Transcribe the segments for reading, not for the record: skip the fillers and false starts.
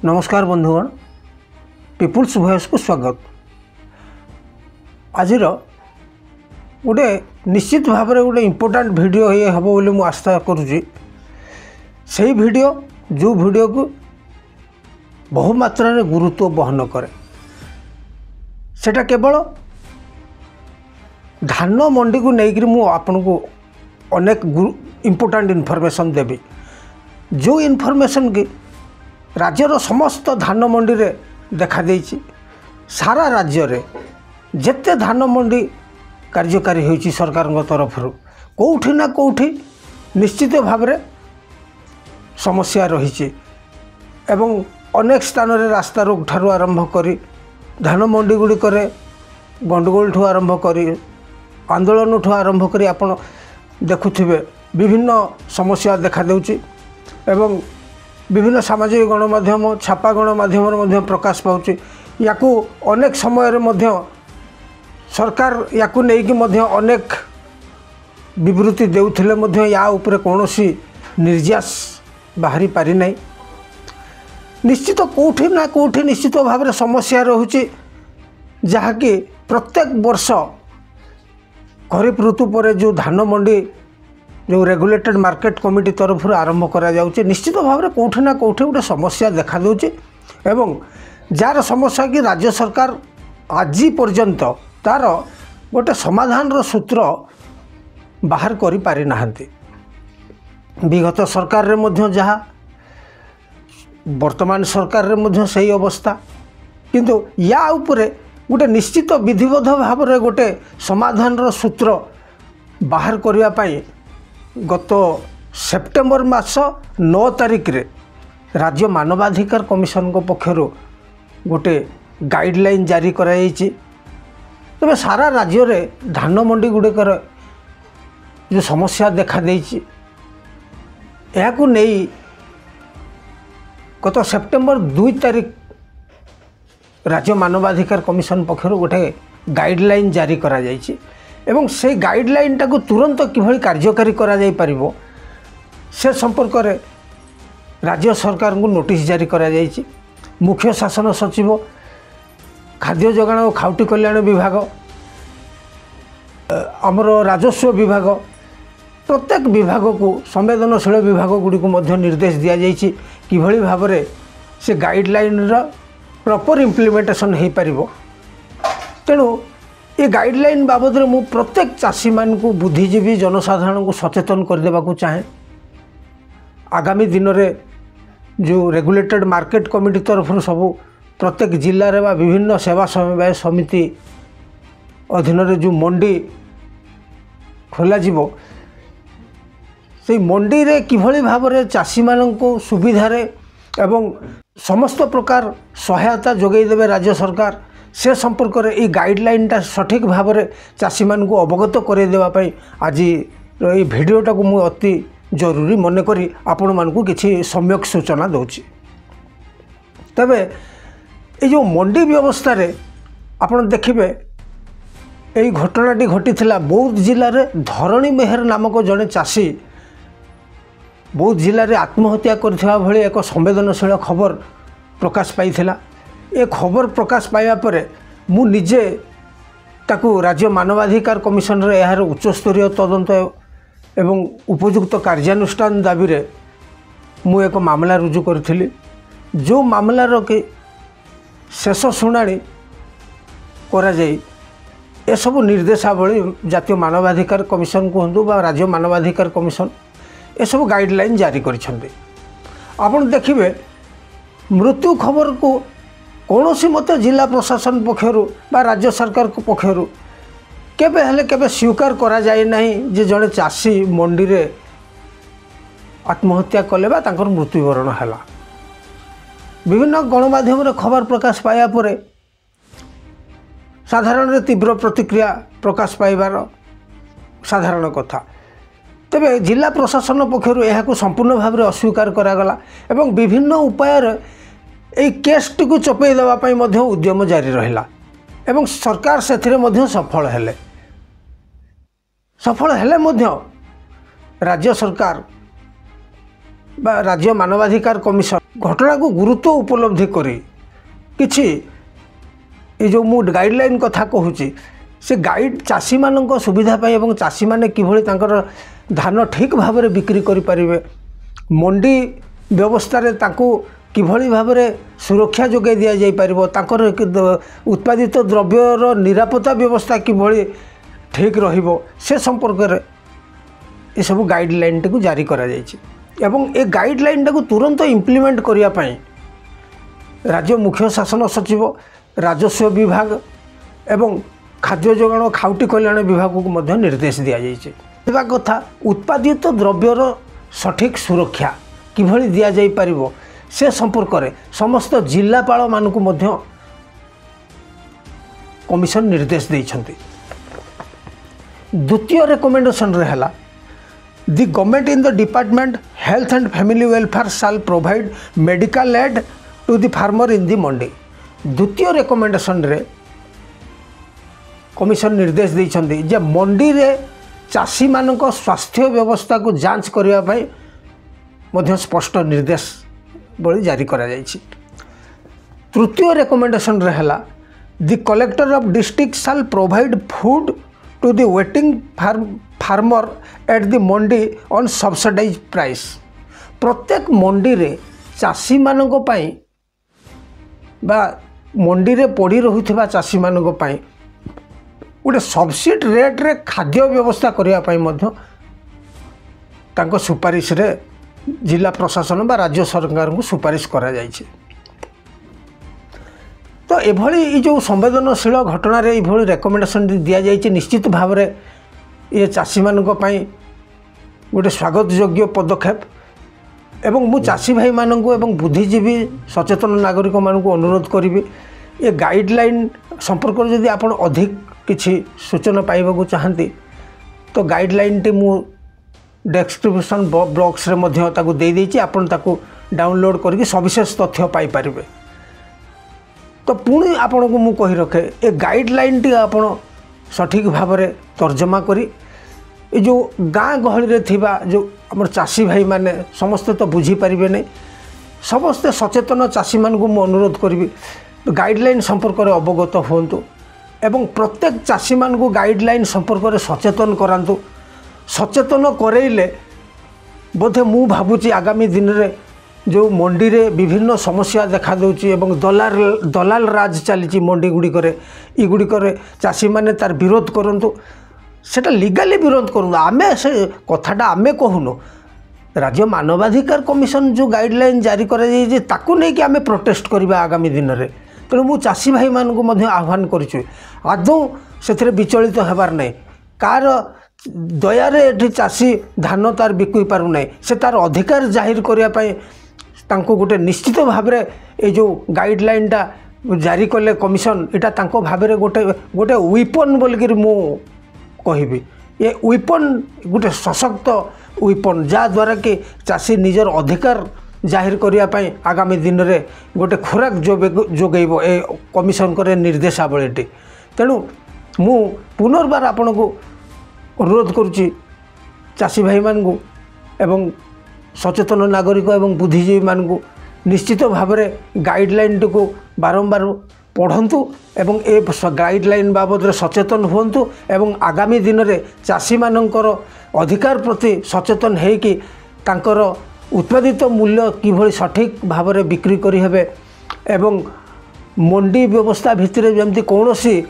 नमस्कार बंधुगण, people's voice को स्वागत। आज गोटे निश्चित भाव में गोटे इम्पोर्टाट वीडियो ये हम बोली मुझे आशा करुँची। से वीडियो जो वीडियो को बहुमात्रा रे गुरुत्व बहन करे सेटा केवल धान मंडी को लेकर मुझे आपन को अनेक इम्पोर्टाट इनफॉरमेशन देवी। जो इनफॉरमेशन की राज्यर समस्त धान मंडी रे देखा देइछि। सारा राज्य रे जेते धान मंडी कार्यकारी होइछि सरकार तरफ कोठी ना कोठी निश्चित भाव में समस्या रही एवं अनेक स्थान रे रास्ता रोक ठारू आरंभ करी धान मंडी गुड़िक गंडगोल ठू आरंभ करी आंदोलन ठू आरंभ करी आपण देखुथिबे विभिन्न समस्या देखा देउछि एवं विभिन्न सामाजिक गणमाध्यम छापा गणमाध्यम प्रकाश पाउछि। याकू अनेक समय रे मध्य सरकार याकू नेकी मध्य अनेक विवृत्ति देउथिले मध्य या ऊपर कोनोसी निर्यास बाहरी पारि नै। निश्चित कोठी ना कोठी निश्चित भाव में समस्या रहुछि, जहाँकि प्रत्येक वर्ष खरीफ ऋतु पर जो धान मंडी जो रेगुलेटेड मार्केट कमिटी तरफ आरंभ करा जाउछि निश्चित भाव में कोठी ना कोठी गोटे समस्या देखा देउछि एवं जार समस्या कि राज्य सरकार आज पर्यंत तार गोटे समाधान रो सूत्र बाहर करि पारि नाहंती। विगत सरकार रे मध्य जहाँ वर्तमान सरकार रे मध्य सही अवस्था, किंतु या उपरे गोटे निश्चित विधिबद्ध भाव में गोटे समाधान रो सूत्र बाहर करिया पाई गत सेप्टेम्बर मास 9 तारिख रे राज्य मानवाधिकार कमिशन को पक्षर गोटे गाइडलाइन जारी कराई। तबे सारा राज्य रे धान मंडी गुड़िकर जो समस्या देखा देइछि याकू नहीं गत सेप्टेम्बर 2 तारिख राज्य मानवाधिकार कमिशन पक्षर गोटे गाइडलाइन जारी करा जाइछि एवं से गाइडलाइन टाको तुरंत किभଳି कार्यकारी करा जाई परिबो से संपर्क रे राज्य सरकार को नोटिस जारी करा जाइछि। मुख्य शासन सचिव, खाद्य जोगाण और खाउटी कल्याण विभाग, आमर राजस्व विभाग, प्रत्येक विभाग को संवेदनशील विभाग गुड़ी को मध्य निर्देश दिया जाइछि किभଳି भाव रे से गाइडलाइन रा प्रॉपर इम्प्लीमेंटेशन हो पारिबो। तेणु ये गाइडलाइन बाबद में मु प्रत्येक चाषी मान को बुद्धिजीवी जनसाधारण को सचेतन करदेवा को चाहे। आगामी दिन रे जो रेगुलेटेड मार्केट कमिटी तरफ सब प्रत्येक जिले में विभिन्न सेवा समन्वय समिति अधीन रे जो मंडी खोल से मंडी रे किभଳି भाव में चाषी मान को सुविधार एवं समस्त प्रकार सहायता जोगाई देवे राज्य सरकार से संपर्क में ये गाइडलाइन टा सठिक भाव में चाषी मान को अवगत करदेवाई आज ये भिडटा को मुझे अति जरूरी मन करी आपण मान को किसी सम्यक सूचना दूची। तबे ये जो मंडी व्यवस्था रे आपण देखिबे यही घटनाटी घटी बौद्ध जिले में धरणी मेहर नामक जड़े चाषी बौद्ध जिले में आत्महत्या करथिबा भली एक संवेदनशील खबर प्रकाश पाइथिला। ए खबर प्रकाश पाइबा परे मु निजे ताकू राज्य मानवाधिकार कमिशन रे यार उच्चस्तरीय तदंत एवं उपयुक्त कार्यानुष्ठान दाबी रे मु एक मामला रुजु करथिली। जो मामलार कि शेष शुणाणी करा जाई ए सब निर्देशावली जातीय मानवाधिकार कमिशन कहतु बा राज्य मानवाधिकार कमिशन ए सब गाइडलाइन जारी करिसेंते। आपण देखिबे मृत्यु खबर को कौनसी मत जिला प्रशासन पक्षर बा राज्य सरकार पक्षर केबे हेले केबे स्वीकार करा जाए नहीं जे जड़े चाषी मंडी रे आत्महत्या कले बा तांकर मृत्युवरण है। विभिन्न गणमाध्यम रे खबर प्रकाश पाया परे साधारण रे तीव्र प्रतिक्रिया प्रकाश पाइबार साधारण कथा। तेबे जिला प्रशासन पक्षर यह संपूर्ण भाव में अस्वीकार करागला एवं विभिन्न उपाय यही केसटी को चपई देवाई उद्यम जारी रहा एवं सरकार से सफल हेले राज्य सरकार बा राज्य मानवाधिकार कमिशन घटना को गुरुत्व उपलब्धि करी किछि ये जो मु गाइडलाइन कथा कहूँ से गाइड चाषी मान सुविधा एवं चाषी मैंने किभଳି तांकर धान ठीक भाव में बिक्री करें मंडी व्यवस्था रे तांको किभଳି भाव में सुरक्षा जोगाई दि जापर उत्पादित द्रव्यर निरापत्ता व्यवस्था किभଳି ठीक रहिबो से संपर्क में ये सब गाइडलाइन टी जारी करा जायछि एवं ए गाइडलाइन टा को तुरंत इम्प्लीमेंट करिया पई राज्य मुख्य शासन सचिव राजस्व विभाग एवं खाद्य जोगाण खाउटी कल्याण विभाग को मध्य निर्देश दिया जायछि कथा उत्पादित द्रव्यर सठिक सुरक्षा किभଳି दिया जाई परिबो से संपर्क में समस्त जिलापाल मान को मध्य कमिशन निर्देश देइछन्ति। द्वितीय रिकमेंडेशन रहा The government in the department health and family welfare shall provide medical aid to the farmer in the mandi। द्वितीय रिकमेंडेशन रे कमिशन निर्देश देइछन्ति जे मंडी रे चाषी मानक स्वास्थ्य व्यवस्था को जांच करिया पई मध्य स्पष्ट निर्देश बड़ी जारी करा जायछि। तृतीय रिकमेंडेशन रहा The collector of district shall provide food to the waiting farmer at the mandi on subsidized price। प्रत्येक मंडी रे चाषी मानक पई बा मंडी रे पड़ी रहुथिबा चाषी मानक पई गोटे सब्सिडी रेट रे खाद्य व्यवस्था करिया पई मध्य तांको सुपारिश रे जिला प्रशासन बा राज्य सरकार को सुपारिश करा जायछि। तो एभली जो संवेदनशील घटना रे एभली रेकमेंडेशन दिया जायछि निश्चित भाव में ये चाषी मानक पई गोटे स्वागत योग्य पदक्षेप एवं मु चाषी भाई मानक एवं बुद्धिजीवी सचेतन नागरिक मानक अनुरोध करी ये गाइडलाइन संपर्क में जदि आपण अधिक किछि सूचना पाइबा चाहती तो गाइडलाइन टी मु डिस्क्रिप्शन बॉक्स रे मध्य ताकू दे देछि आपण ताकू डाउनलोड करके सविशेष तथ्य पाई परिबे। तो पुणी आपण को मु कहि रखे ए गाइडलाइन टी आपण सठिक भाव में तर्जमा करी ये जो गाँ गहली रे थिबा जो हमर चाषी भाई माने समस्ते तो बुझी पारिबे नहीं समस्ते सचेतन चाषी मान को मु अनुरोध करी गाइडलाइन संपर्क में अवगत हुंतु एवं प्रत्येक चाषी मान को गाइडलाइन संपर्क में सचेतन करांतु सचेतन करेले बोधे मु भावुची आगामी दिन रे जो मंडी रे विभिन्न समस्या देखा दूची एवं दलाल राज चली मंडी गुड़िक गुड़िक चाषी मैंने तार विरोध करंतु सेटा लीगली विरोध करूँ आमे से कथाटा आमे कहूनु राज्य मानवाधिकार कमिशन जो गाइडलाइन जारी कराई ताकू नहीं कि आमे प्रोटेस्ट करवा आगामी दिन में तेणु मु चाषी भाई मान को मध्य आह्वान करूँ आदौ से विचलित होबार नहीं कार दयारे एठी चाषी धान तार बिकुई पारु नहीं से तार अधिकार जाहिर करने तांको गोटे निश्चित भाव में ये जो गाइडलाइन टा जारी कले कमिशन इटा तांको भाव में गोटे गोटे विपन बोलिक मु कहबी ये विपन गोटे सशक्त विपन जहाँद्वारा कि चाषी निजर अधिकार जाहिर करने आगामी दिन में गोटे खुराक जोगेब ए कमिशन करे निर्देशावलीटी। तेणु मु पुनर्बार आपण को अनुरोध करुच्ची चाषी भाई मान को एवं सचेतन नागरिक एवं बुद्धिजीवी मान को निश्चित भाव में गाइडलाइन को बारंबार पढ़ंतु एवं ए गाइडलाइन बाबद सचेतन हुंतु एवं आगामी दिन में चाषी मानकर अधिकार प्रति सचेतन है कि तांकर उत्पादित मूल्य किभଳି सठिक भाव में बिक्री करी हेबे एवं मंडी व्यवस्था भितर जमती कौनसी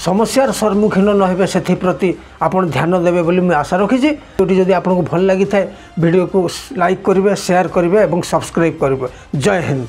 समस्यार सम्मुखीन न हेबे सेथि प्रति आपण ध्यान देबे बोली मैं आशा रखी। वीडियो जदि आपको भल लगी थाए वीडियो को लाइक करेंगे शेयर करेंगे और सब्सक्राइब करेंगे। जय हिंद।